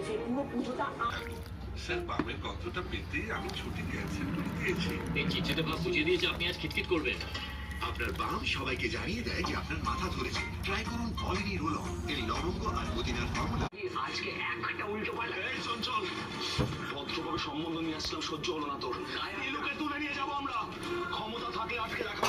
হয়েছে, পুরো পুজোটা স্যার বামের পত্রটা পেতে আমি ছুটি দিয়েছি। এই চিঠিতে ভাব বুঝিয়ে দিয়েছে আপনি আজ খিটখিট করবেন। আপনার বাম সবাইকে জানিয়ে দেয় যে আপনার মাথা ধরেছে। ট্রাই করুন কলিনি রোল অন, এর লবঙ্গ আর পুদিনার ফর্মুলা। আজকে একটা উল্টো পাল্টা। এই চঞ্চল, ভদ্রভাবে সম্বন্ধ নিয়ে আসলাম, সহ্য হলো না তোর। এই লোকে তুলে নিয়ে যাবো আমরা, ক্ষমতা থাকলে আটকে রাখা।